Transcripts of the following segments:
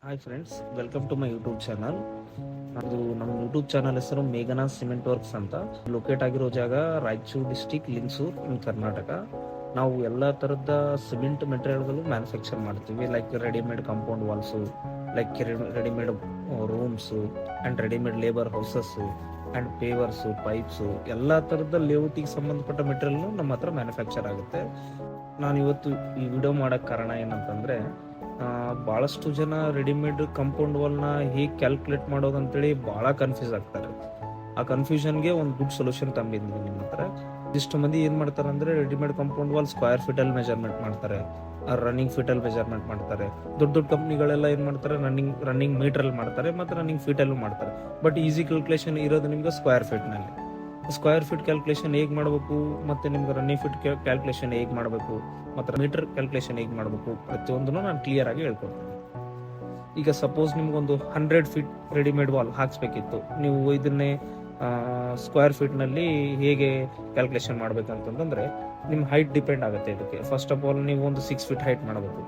Hi friends, welcome to my YouTube channel. ಅದು ನಮ್ಮ YouTube channel ಹೆಸರು ಮೇಘನಾ ಸಿಮೆಂಟ್ ವರ್ಕ್ಸ್ ಅಂತ. ಲೊಕೇಟ್ ಆಗಿರೋ ಜಾಗ ರಾಯಚೂರು ಡಿಸ್ಟಿಕ್, ಲಿಂಗಸೂರ್ ಇನ್ ಕರ್ನಾಟಕ. ನಾವು ಎಲ್ಲ ಥರದ ಸಿಮೆಂಟ್ ಮೆಟೀರಿಯಲ್ಗಳು ಮ್ಯಾನುಫ್ಯಾಕ್ಚರ್ ಮಾಡ್ತೀವಿ. Like readymade compound walls, like readymade rooms and readymade labour houses and pavers, pipes, ಎಲ್ಲ ಥರದ ಲೇಔಟಿಗೆ ಸಂಬಂಧಪಟ್ಟ ಮೆಟೀರಿಯಲ್ನು ನಮ್ಮ ಹತ್ರ ಮ್ಯಾನುಫ್ಯಾಕ್ಚರ್ ಆಗುತ್ತೆ. ನಾನು ಇವತ್ತು ಈ ವಿಡಿಯೋ ಮಾಡೋಕ್ಕೆ ಕಾರಣ ಏನಂತಂದರೆ, ಭಾಳಷ್ಟು ಜನ ರೆಡಿಮೇಡ್ ಕಾಂಪೌಂಡ್ ವಾಲ್ನ ಹೇಗೆ ಕ್ಯಾಲ್ಕುಲೇಟ್ ಮಾಡೋದಂತೇಳಿ ಭಾಳ ಕನ್ಫ್ಯೂಸ್ ಆಗ್ತಾರೆ. ಆ ಕನ್ಫ್ಯೂಷನ್ಗೆ ಒಂದು ಗುಡ್ ಸೊಲ್ಯೂಷನ್ ತಂಬಿದ್ದೀನಿ ನಿಮ್ಮ ಹತ್ರ. ಇಷ್ಟು ಮಂದಿ ಏನು ಮಾಡ್ತಾರೆ ಅಂದರೆ, ರೆಡಿಮೇಡ್ ಕಾಂಪೌಂಡ್ ವಾಲ್ ಸ್ಕ್ವೇರ್ ಫೀಟಲ್ಲಿ ಮೆಜರ್ಮೆಂಟ್ ಮಾಡ್ತಾರೆ, ರನ್ನಿಂಗ್ ಫೀಟಲ್ಲಿ ಮೆಜರ್ಮೆಂಟ್ ಮಾಡ್ತಾರೆ. ದೊಡ್ಡ ದೊಡ್ಡ ಕಂಪ್ನಿಗಳೆಲ್ಲ ಏನು ಮಾಡ್ತಾರೆ, ರನ್ನಿಂಗ್ ಮೀಟ್ರಲ್ಲಿ ಮಾಡ್ತಾರೆ ಮತ್ತು ರನ್ನಿಂಗ್ ಫೀಟಲ್ಲೂ ಮಾಡ್ತಾರೆ. ಬಟ್ ಈಸಿ ಕ್ಯಾಲ್ಕುಲೇಷನ್ ಇರೋದು ನಿಮಗೆ ಸ್ಕ್ವೇರ್ ಫೀಟ್ನಲ್ಲಿ. ಸ್ಕ್ವೇರ್ ಫೀಟ್ ಕ್ಯಾಲ್ಕುಲೇಷನ್ ಹೇಗೆ ಮಾಡಬೇಕು, ಮತ್ತು ನಿಮ್ಗೆ ರನ್ನಿಂಗ್ ಫೀಟ್ ಕ್ಯಾಲ್ಕುಲೇಷನ್ ಹೇಗೆ ಮಾಡಬೇಕು, ಮತ್ತು ಮೀಟರ್ ಕ್ಯಾಲ್ಕುಲೇಷನ್ ಹೇಗೆ ಮಾಡಬೇಕು, ಪ್ರತಿಯೊಂದನ್ನು ನಾನು ಕ್ಲಿಯರ್ ಆಗಿ ಹೇಳ್ಕೊಡ್ತೀನಿ. ಈಗ ಸಪೋಸ್ ನಿಮ್ಗೊಂದು 100 ಫೀಟ್ ರೆಡಿಮೇಡ್ ವಾಲ್ ಹಾಕ್ಸ್ಬೇಕಿತ್ತು, ನೀವು ಇದನ್ನೇ ಸ್ಕ್ವೇರ್ ಫೀಟ್ನಲ್ಲಿ ಹೇಗೆ ಕ್ಯಾಲ್ಕುಲೇಷನ್ ಮಾಡ್ಬೇಕಂತಂದ್ರೆ, ನಿಮ್ಮ ಹೈಟ್ ಡಿಪೆಂಡ್ ಆಗುತ್ತೆ ಇದಕ್ಕೆ. ಫಸ್ಟ್ ಆಫ್ ಆಲ್ ನೀವು ಒಂದು 6 ಫೀಟ್ ಹೈಟ್ ಮಾಡಬೇಕು.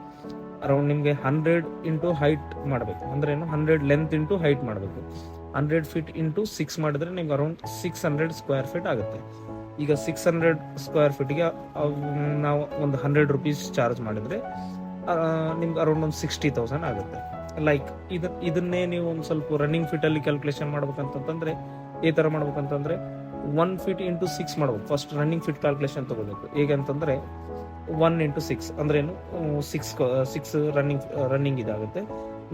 ಅರೌಂಡ್ ನಿಮಗೆ 100 ಇಂಟು ಹೈಟ್ ಮಾಡಬೇಕು. ಅಂದ್ರೆ ಏನು, 100 ಲೆಂತ್ ಇಂಟು ಹೈಟ್ ಮಾಡಬೇಕು. 100 ಫೀಟ್ ಇಂಟು 6 ಮಾಡಿದ್ರೆ ನಿಮ್ಗೆ ಅರೌಂಡ್ 600 ಸ್ಕ್ವೇರ್ ಫೀಟ್ ಆಗುತ್ತೆ. ಈಗ 600 ಸ್ಕ್ವೇರ್ ಫೀಟ್ಗೆ ನಾವು ಒಂದು 100 ರುಪೀಸ್ ಚಾರ್ಜ್ ಮಾಡಿದ್ರೆ ನಿಮ್ಗೆ ಅರೌಂಡ್ ಒಂದು 60,000 ಆಗುತ್ತೆ. ಲೈಕ್ ಇದನ್ನೇ ನೀವು ಒಂದು ಸ್ವಲ್ಪ ರನ್ನಿಂಗ್ ಫೀಟಲ್ಲಿ ಕ್ಯಾಲ್ಕುಲೇಷನ್ ಮಾಡ್ಬೇಕಂತಂದ್ರೆ ಈ ಥರ ಮಾಡ್ಬೇಕಂತಂದ್ರೆ 1 ಫೀಟ್ ಇಂಟು 6 ಮಾಡ್ಬೇಕು. ಫಸ್ಟ್ ರನ್ನಿಂಗ್ ಫೀಟ್ ಕ್ಯಾಲ್ಕುಲೇಷನ್ ತಗೋಬೇಕು. ಹೇಗೆ ಅಂತಂದ್ರೆ 1 ಇಂಟು 6 ಅಂದ್ರೇನು, 6 ರನ್ನಿಂಗ್ ಇದಾಗುತ್ತೆ.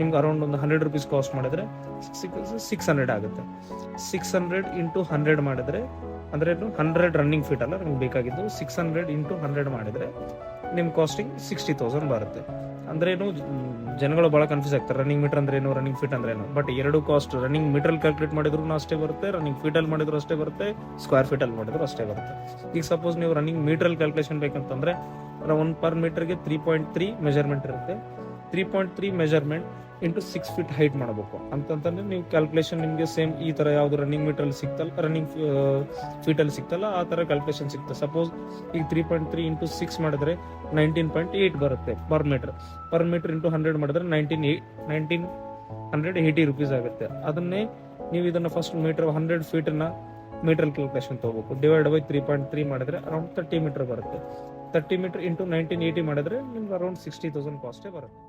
ನಿಮ್ಗೆ ಅರೌಂಡ್ ಒಂದು 100 ರುಪೀಸ್ ಕಾಸ್ಟ್ ಮಾಡಿದ್ರೆ 600 ಆಗುತ್ತೆ. 600 ಇಂಟು 100 ಮಾಡಿದ್ರೆ ಅಂದ್ರೆ 100 ರನ್ನಿಂಗ್ ಫೀಟ್ ಅಲ್ಲ ನಿಮ್ಗೆ ಬೇಕಾಗಿದ್ದು. 600 ಇಂಟು 100 ಮಾಡಿದ್ರೆ ನಿಮ್ಮ ಕಾಸ್ಟಿಂಗ್ 60,000 ಬರುತ್ತೆ. ಅಂದ್ರೇನು, ಜನಗಳು ಭಾಳ ಕನ್ಫ್ಯೂಸ್ ಆಗ್ತಾರೆ, ರನ್ನಿಂಗ್ ಮೀಟರ್ ಅಂದ್ರೇನು, ರನ್ನಿಂಗ್ ಫೀಟ್ ಅಂದ್ರೇನು. ಬಟ್ ಎರಡು ಕಾಸ್ಟ್ ರನ್ನಿಂಗ್ ಮೀಟರ್ ಕ್ಯಾಲ್ಕುಲೇಟ್ ಮಾಡಿದ್ರು ಅಷ್ಟೇ ಬರುತ್ತೆ, ರನ್ನಿಂಗ್ ಫೀಟಲ್ಲಿ ಮಾಡಿದ್ರು ಅಷ್ಟೇ ಬರುತ್ತೆ, ಸ್ಕ್ವೇರ್ ಫೀಟಲ್ಲಿ ಮಾಡಿದ್ರು ಅಷ್ಟೇ ಬರುತ್ತೆ. ಈಗ ಸಪೋಸ್ ನೀವು ರನ್ನಿಂಗ್ ಮೀಟರ್ ಕ್ಯಾಲ್ಕುಲೇಷನ್ ಬೇಕಂತಂದ್ರೆ 1 ಪರ್ ಮೀಟರ್ಗೆ 3.3 ಮೆಜರ್ಮೆಂಟ್ ಇರುತ್ತೆ. 3.3 ಮೆಜರ್ಮೆಂಟ್ ಇಂಟು 6 ಫೀಟ್ ಹೈಟ್ ಮಾಡಬೇಕು ಅಂತಂತಂದ್ರೆ ನೀವು ಕ್ಯಾಲ್ಕುಲೇಷನ್ ನಿಮಗೆ ಸೇಮ್ ಈ ಥರ ಯಾವುದು ರನ್ನಿಂಗ್ ಮೀಟರಲ್ಲಿ ಸಿಗ್ತಲ್ಲ, ರನ್ನಿಂಗ್ ಫೀಟಲ್ಲಿ ಸಿಗ್ತಲ್ಲ, ಆ ಥರ ಕ್ಯಾಲ್ಕುಲೇಷನ್ ಸಿಗ್ತದೆ. ಸಪೋಸ್ ಈಗ 3.3 ಇಂಟು 6 ಮಾಡಿದ್ರೆ 19.8 ಬರುತ್ತೆ ಪರ್ ಮೀಟರ್ ಇಂಟು 100 ಮಾಡಿದ್ರೆ 1980 ರುಪೀಸ್ ಆಗುತ್ತೆ. ಅದನ್ನೇ ನೀವು ಇದನ್ನು ಫಸ್ಟ್ 100 ಫೀಟನ್ನ ಮೀಟರ್ ಕ್ಯಾಲ್ಕುಲೇಷನ್ ತಗೋಬೇಕು. ಡಿವೈಡ್ ಬೈ 3.3 ಮಾಡಿದ್ರೆ ಅರೌಂಡ್ 30 ಮೀಟರ್ ಬರುತ್ತೆ. 30 ಮೀಟರ್ ಇಂಟು 1980 ಮಾಡಿದ್ರೆ ನಿಮ್ಗೆ ಅರೌಂಡ್ 60,000 ಕಾಸ್ಟೇ ಬರುತ್ತೆ.